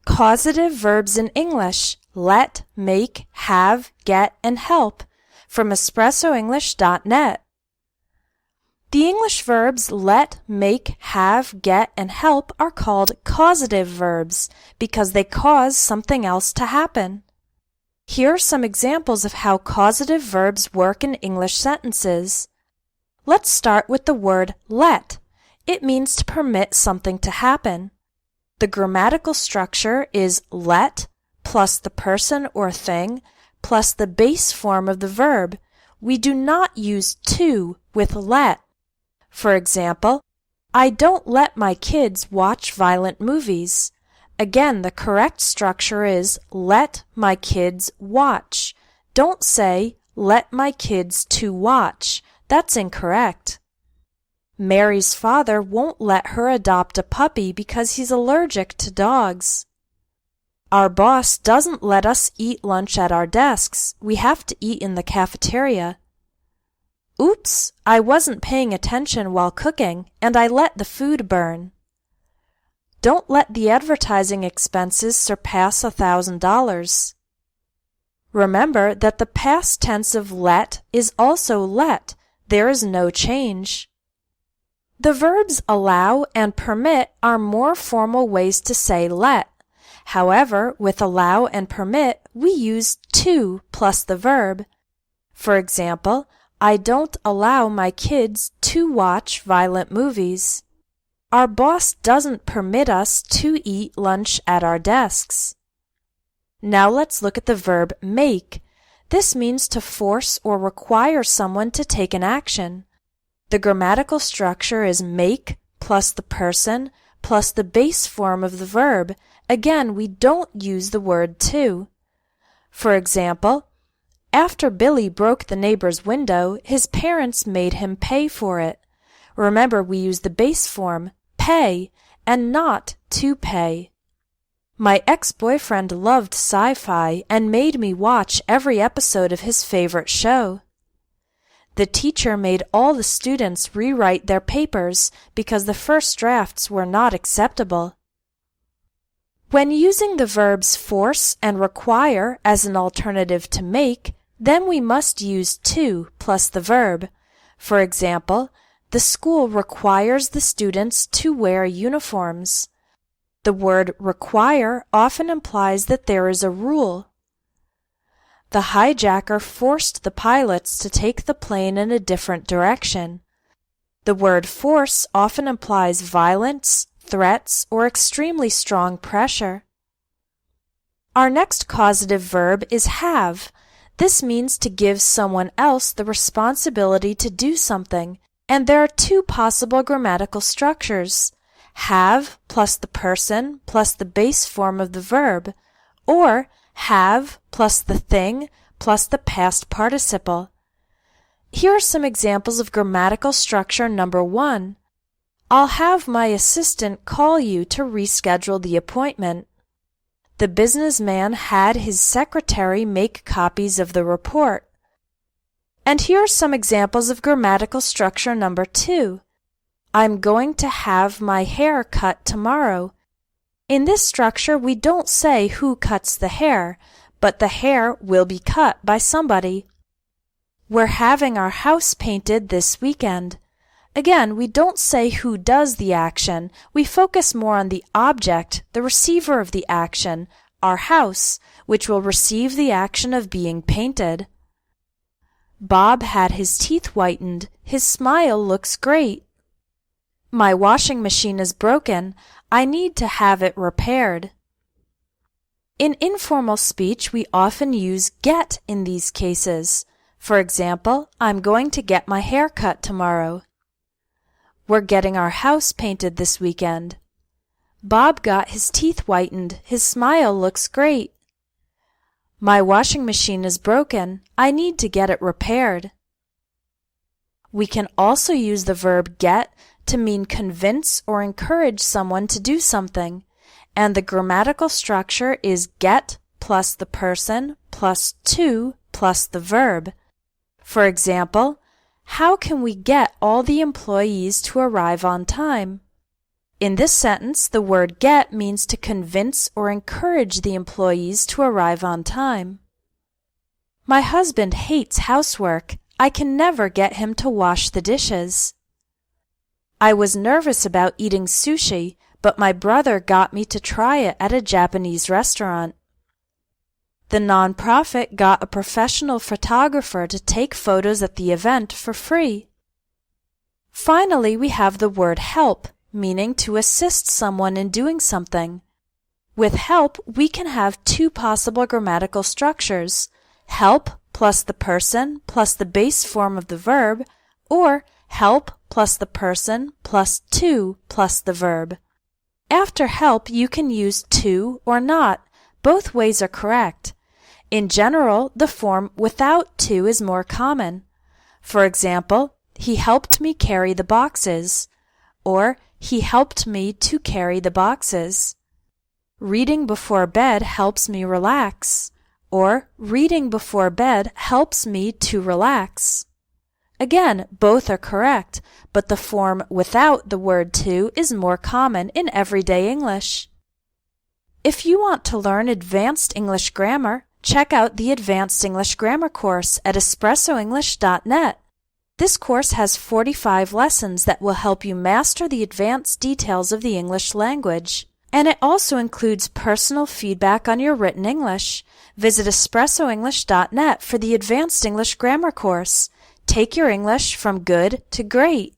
Causative verbs in English: let, make, have, get, and help, from espressoenglish.net. The English verbs let, make, have, get, and help are called causative verbs because they cause something else to happen. Here are some examples of how causative verbs work in English sentences. Let's start with the word let. It means to permit something to happen. The grammatical structure is let plus the person or thing plus the base form of the verb. We do not use to with let. For example, I don't let my kids watch violent movies. Again, the correct structure is let my kids watch. Don't say let my kids to watch. That's incorrect. Mary's father won't let her adopt a puppy because he's allergic to dogs. Our boss doesn't let us eat lunch at our desks. We have to eat in the cafeteria. Oops, I wasn't paying attention while cooking, and I let the food burn. Don't let the advertising expenses surpass $1,000. Remember that the past tense of let is also let. There is no change. The verbs allow and permit are more formal ways to say let. However, with allow and permit, we use to plus the verb. For example, I don't allow my kids to watch violent movies. Our boss doesn't permit us to eat lunch at our desks. Now let's look at the verb make. This means to force or require someone to take an action. The grammatical structure is make plus the person plus the base form of the verb. Again, we don't use the word to. For example, after Billy broke the neighbor's window, his parents made him pay for it. Remember, we use the base form, pay, and not to pay. My ex-boyfriend loved sci-fi and made me watch every episode of his favorite show. The teacher made all the students rewrite their papers because the first drafts were not acceptable. When using the verbs force and require as an alternative to make, then we must use to plus the verb. For example, the school requires the students to wear uniforms. The word require often implies that there is a rule. The hijacker forced the pilots to take the plane in a different direction. The word force often implies violence, threats, or extremely strong pressure. Our next causative verb is have. This means to give someone else the responsibility to do something, and there are two possible grammatical structures: have plus the person plus the base form of the verb, or have plus the thing plus the past participle. Here are some examples of grammatical structure number 1. I'll have my assistant call you to reschedule the appointment. The businessman had his secretary make copies of the report. And here are some examples of grammatical structure number 2. I'm going to have my hair cut tomorrow. In this structure, we don't say who cuts the hair, but the hair will be cut by somebody. We're having our house painted this weekend. Again, we don't say who does the action. We focus more on the object, the receiver of the action, our house, which will receive the action of being painted. Bob had his teeth whitened. His smile looks great. My washing machine is broken. I need to have it repaired. In informal speech, we often use get in these cases. For example, I'm going to get my hair cut tomorrow. We're getting our house painted this weekend. Bob got his teeth whitened. His smile looks great. My washing machine is broken. I need to get it repaired. We can also use the verb get to mean convince or encourage someone to do something, and the grammatical structure is get plus the person plus to plus the verb. For example, how can we get all the employees to arrive on time? In this sentence, the word get means to convince or encourage the employees to arrive on time. My husband hates housework. I can never get him to wash the dishes. I was nervous about eating sushi, but my brother got me to try it at a Japanese restaurant. The nonprofit got a professional photographer to take photos at the event for free. Finally, we have the word help, meaning to assist someone in doing something. With help, we can have two possible grammatical structures: help plus the person plus the base form of the verb, or help plus the person plus to plus the verb. After help, you can use to or not. Both ways are correct. In general, the form without to is more common. For example, he helped me carry the boxes, or he helped me to carry the boxes. Reading before bed helps me relax, or reading before bed helps me to relax. Again, both are correct, but the form without the word to is more common in everyday English. If you want to learn advanced English grammar, check out the Advanced English Grammar course at espressoenglish.net. This course has 45 lessons that will help you master the advanced details of the English language. And it also includes personal feedback on your written English. Visit espressoenglish.net for the Advanced English Grammar course. Take your English from good to great.